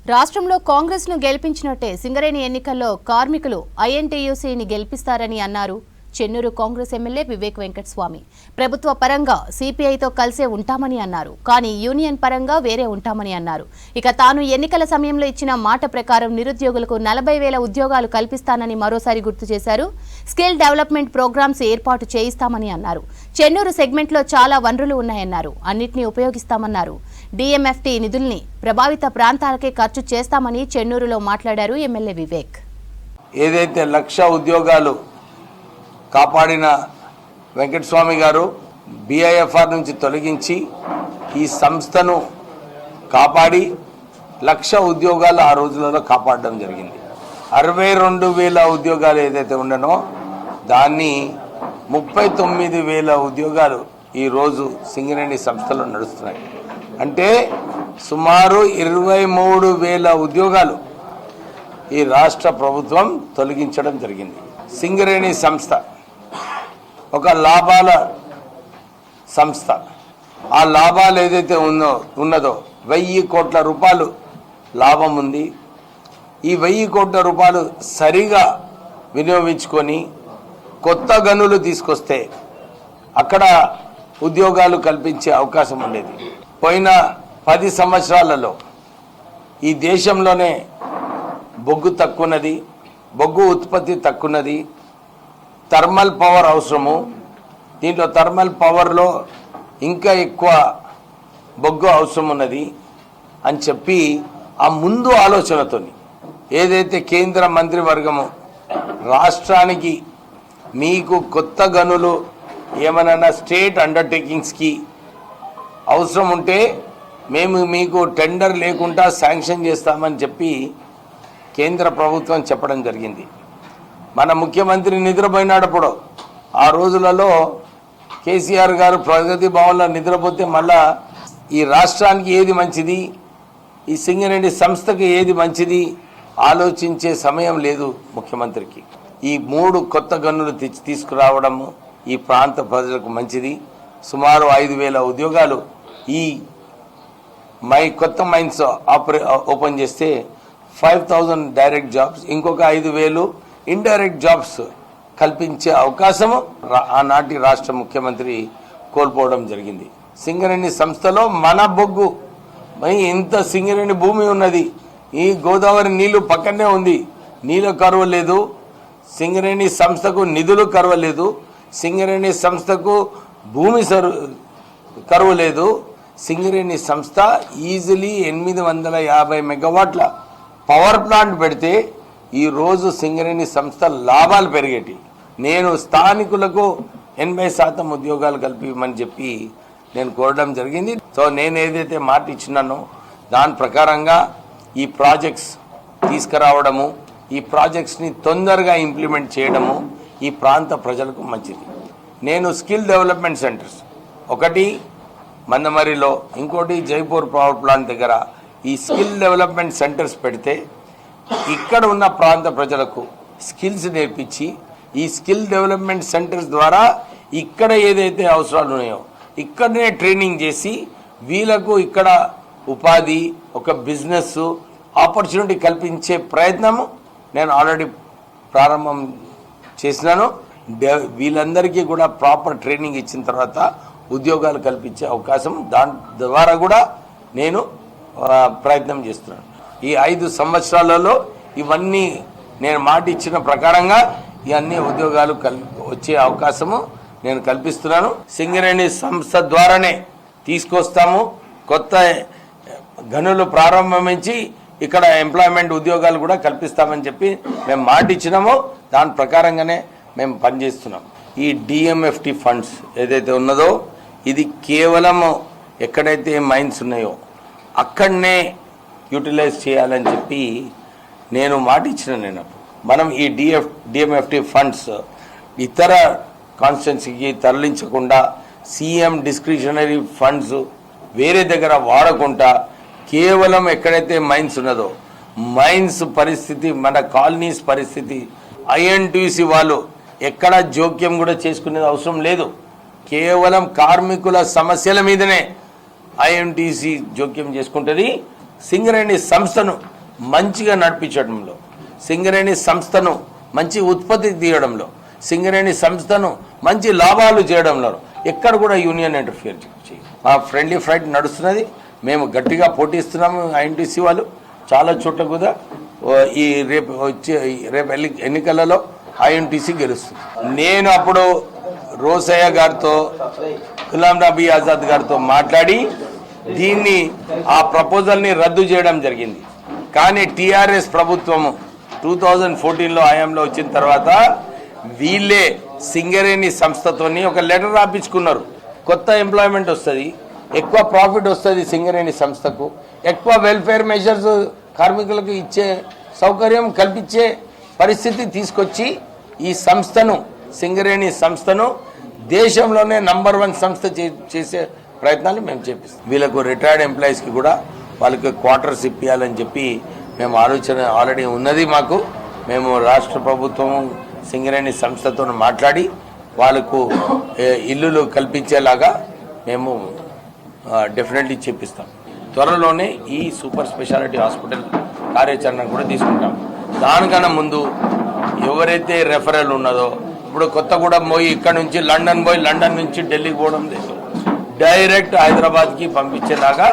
రాష్ట్రంలో కాంగ్రెస్ ను గెలిపించినట్టే సింగరేణి ఎన్నికల్లో కార్మికులు ఐఎన్టీయూసీని గెలిపిస్తారని అన్నారు చెన్నూరు కాంగ్రెస్ ఎమ్మెల్యే వివేక్ వెంకటస్వామి. ప్రభుత్వ పరంగా సిపిఐతో కలిసే ఉంటామని అన్నారు. కానీ యూనియన్ పరంగా వేరే ఉంటామని అన్నారు. ఇక తాను ఎన్నికల సమయంలో ఇచ్చిన మాట ప్రకారం నిరుద్యోగులకు 40,000 ఉద్యోగాలు కల్పిస్తానని మరోసారి గుర్తు చేశారు. స్కిల్ డెవలప్మెంట్ ప్రోగ్రామ్స్ ఏర్పాటు చేయిస్తామని అన్నారు. చెన్నూరు సెగ్మెంట్లో చాలా వనరులు ఉన్నాయన్నారు. అన్నిటినీ ఉపయోగిస్తామన్నారు. డిఎంఎఫ్టీ నిధుల్ని ప్రభావిత ప్రాంతాలకే ఖర్చు చేస్తామని చెన్నూరులో మాట్లాడారు ఎమ్మెల్యే వివేక్. ఏదైతే 1,00,000 ఉద్యోగాలు కాపాడిన వెంకటస్వామి గారు బిఐఎఫ్ఆర్ నుంచి తొలగించి ఈ సంస్థను కాపాడి 1,00,000 ఉద్యోగాలు ఆ రోజులలో కాపాడడం జరిగింది. 62,000 ఉద్యోగాలు ఏదైతే ఉండనో దాన్ని 39,000 ఉద్యోగాలు ఈరోజు సింగరేణి సంస్థలో నడుస్తున్నాయి. అంటే సుమారు 23,000 ఉద్యోగాలు ఈ రాష్ట్ర ప్రభుత్వం తొలగించడం జరిగింది. సింగరేణి సంస్థ ఒక లాభాల సంస్థ. ఆ లాభాలు ఏదైతే ఉన్నదో 1,000 కోట్ల రూపాయలు లాభం ఉంది. ఈ 1,000 కోట్ల రూపాయలు సరిగా వినియోగించుకొని కొత్త గనులు తీసుకొస్తే అక్కడ ఉద్యోగాలు కల్పించే అవకాశం ఉండేది. పోయిన 10 సంవత్సరాలలో ఈ దేశంలోనే బొగ్గు తక్కువన్నది, బొగ్గు ఉత్పత్తి తక్కువన్నది, థర్మల్ పవర్ అవసరము. దీంట్లో థర్మల్ పవర్లో ఇంకా ఎక్కువ బొగ్గు అవసరం ఉన్నది అని చెప్పి ఆ ముందు ఆలోచనతో ఏదైతే కేంద్ర మంత్రివర్గము రాష్ట్రానికి మీకు కొత్త గనులు ఏమైనా స్టేట్ అండర్టేకింగ్స్కి అవసరం ఉంటే మేము మీకు టెండర్ లేకుండా శాంక్షన్ చేస్తామని చెప్పి కేంద్ర ప్రభుత్వం చెప్పడం జరిగింది. మన ముఖ్యమంత్రి నిద్రపోయినప్పుడు ఆ రోజులలో కేసీఆర్ గారు ప్రగతి భవన్లో నిద్రపోతే మళ్ళా ఈ రాష్ట్రానికి ఏది మంచిది, ఈ సింగరేణి సంస్థకి ఏది మంచిది ఆలోచించే సమయం లేదు ముఖ్యమంత్రికి. ఈ 3 కొత్త గన్నులు తీసుకురావడము ఈ ప్రాంత ప్రజలకు మంచిది. సుమారు 5,000 ఉద్యోగాలు ఈ కొత్త మైన్స్ ఓపెన్ చేస్తే 5,000 డైరెక్ట్ జాబ్స్, ఇంకొక 5,000 ఇండైరెక్ట్ జాబ్స్ కల్పించే అవకాశము ఆనాటి రాష్ట్ర ముఖ్యమంత్రి కోల్పోవడం జరిగింది. సింగరేణి సంస్థలో మన బొగ్గు ఇంత సింగరేణి భూమి ఉన్నది, ఈ గోదావరి నీళ్లు పక్కనే ఉంది, నీళ్ళ కరువు లేదు, సింగరేణి సంస్థకు నిధులు కరువు లేదు, సింగరేణి సంస్థకు భూమి కరువు లేదు. సింగరేణి సంస్థ ఈజీలీ 850 మెగావాట్ల పవర్ ప్లాంట్ పెడితే ఈరోజు సింగరేణి సంస్థ లాభాలు పెరిగేటి. నేను స్థానికులకు 80% ఉద్యోగాలు కల్పించమని చెప్పి నేను కోరడం జరిగింది. సో నేను ఏదైతే మాట ఇచ్చినానో దాని ప్రకారంగా ఈ ప్రాజెక్ట్స్ తీసుకురావడము, ఈ ప్రాజెక్ట్స్ని తొందరగా ఇంప్లిమెంట్ చేయడము ఈ ప్రాంత ప్రజలకు మంచిది. నేను స్కిల్ డెవలప్మెంట్ సెంటర్స్ ఒకటి మందమరిలో, ఇంకోటి జైపూర్ పవర్ ప్లాంట్ దగ్గర ఈ స్కిల్ డెవలప్మెంట్ సెంటర్స్ పెడితే ఇక్కడ ఉన్న ప్రాంత ప్రజలకు స్కిల్స్ నేర్పించి ఈ స్కిల్ డెవలప్మెంట్ సెంటర్స్ ద్వారా ఇక్కడ ఏదైతే అవసరాలు ఉన్నాయో ఇక్కడనే ట్రైనింగ్ చేసి వీళ్ళకు ఇక్కడ ఉపాధి, ఒక బిజినెస్ ఆపర్చునిటీ కల్పించే ప్రయత్నము నేను ఆల్రెడీ ప్రారంభం చేసినాను. వీళ్ళందరికీ కూడా ప్రాపర్ ట్రైనింగ్ ఇచ్చిన తర్వాత ఉద్యోగాలు కల్పించే అవకాశం దాని ద్వారా కూడా నేను ప్రయత్నం చేస్తున్నాను. ఈ 5 సంవత్సరాలలో ఇవన్నీ నేను మాట ఇచ్చిన ప్రకారంగా ఇవన్నీ ఉద్యోగాలు వచ్చే అవకాశము నేను కల్పిస్తున్నాను. సింగరేణి సంస్థ ద్వారానే తీసుకొస్తాము. కొత్త గనులు ప్రారంభించి ఇక్కడ ఎంప్లాయ్మెంట్ ఉద్యోగాలు కూడా కల్పిస్తామని చెప్పి మేము మాట ఇచ్చినామో దాని ప్రకారంగానే మేము పనిచేస్తున్నాం. ఈ డిఎంఎఫ్టీ ఫండ్స్ ఏదైతే ఉన్నదో ఇది కేవలం ఎక్కడైతే మైన్స్ ఉన్నాయో అక్కడనే యూటిలైజ్ చేయాలని చెప్పి నేను మాట ఇచ్చిన. నేను మనం ఈ డిఎంఎఫ్టీ ఫండ్స్ ఇతర కాన్స్టిట్యున్సీకి తరలించకుండా సీఎం డిస్క్రిషనరీ ఫండ్స్ వేరే దగ్గర వాడకుండా కేవలం ఎక్కడైతే మైన్స్ ఉన్నదో మైన్స్ పరిస్థితి, మన కాలనీస్ పరిస్థితి, ఐఎన్టీసీ వాళ్ళు ఎక్కడ జోక్యం కూడా చేసుకునేది అవసరం లేదు. కేవలం కార్మికుల సమస్యల మీదనే ఐఎన్టీసీ జోక్యం చేసుకుంటుంది. సింగరేణి సంస్థను మంచిగా నడిపించడంలో, సింగరేణి సంస్థను మంచి ఉత్పత్తి తీయడంలో, సింగరేణి సంస్థను మంచి లాభాలు చేయడంలో ఎక్కడ కూడా యూనియన్ ఇంటర్ఫియర్ చేయి. మా ఫ్రెండ్లీ ఫైట్ నడుస్తున్నది. మేము గట్టిగా పోటీస్తున్నాము. ఐఎన్టీసీ వాళ్ళు చాలా చోట్ల కూడా ఈ రేపు ఎన్నికలలో ఐఎన్టీసీ గెలుస్తుంది. నేను అప్పుడు రోసయ్య గారితో, గులాం నబీ ఆజాద్ గారితో మాట్లాడి దీన్ని ఆ ప్రపోజల్ని రద్దు చేయడం జరిగింది. కానీ టీఆర్ఎస్ ప్రభుత్వము 2014లో హయాంలో వచ్చిన తర్వాత వీళ్ళే సింగరేణి సంస్థతోని ఒక లెటర్ రాపించుకున్నారు. కొత్త ఎంప్లాయ్మెంట్ వస్తుంది, ఎక్కువ ప్రాఫిట్ వస్తుంది సింగరేణి సంస్థకు, ఎక్కువ వెల్ఫేర్ మెజర్స్ కార్మికులకు ఇచ్చే సౌకర్యం కల్పించే పరిస్థితి తీసుకొచ్చి ఈ సంస్థను, సింగరేణి సంస్థను దేశంలోనే నంబర్ 1 సంస్థ చేసే ప్రయత్నాలు మేము చేపిస్తాం. వీళ్ళకు రిటైర్డ్ ఎంప్లాయీస్కి కూడా వాళ్ళకి క్వార్టర్స్ ఇప్పించాలని చెప్పి మేము ఆలోచన ఆల్రెడీ ఉన్నది మాకు. మేము రాష్ట్ర ప్రభుత్వం సింగరేణి సంస్థతో మాట్లాడి వాళ్ళకు ఇల్లులు కల్పించేలాగా మేము డెఫినెట్లీ చేపిస్తాం. త్వరలోనే ఈ సూపర్ స్పెషాలిటీ హాస్పిటల్ కార్యాచరణ కూడా తీసుకుంటాం. దానికన్నా ముందు ఎవరైతే రెఫరల్ ఉన్నదో, ఇప్పుడు కొత్తగూడెం పోయి ఇక్కడ నుంచి లండన్ పోయి, లండన్ నుంచి ఢిల్లీకి పోవడం లేదు, డైరెక్ట్ హైదరాబాద్కి పంపించేలాగా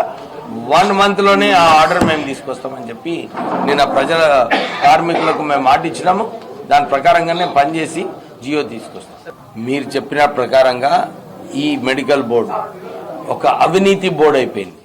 1 monthలోనే ఆ ఆర్డర్ మేము తీసుకొస్తామని చెప్పి నిన్న ప్రజల కార్మికులకు మేము మాట ఇచ్చినాము. దాని ప్రకారంగానే పనిచేసి జియో తీసుకొస్తాం. మీరు చెప్పిన ప్రకారంగా ఈ మెడికల్ బోర్డు ఒక అవినీతి బోర్డు అయిపోయింది.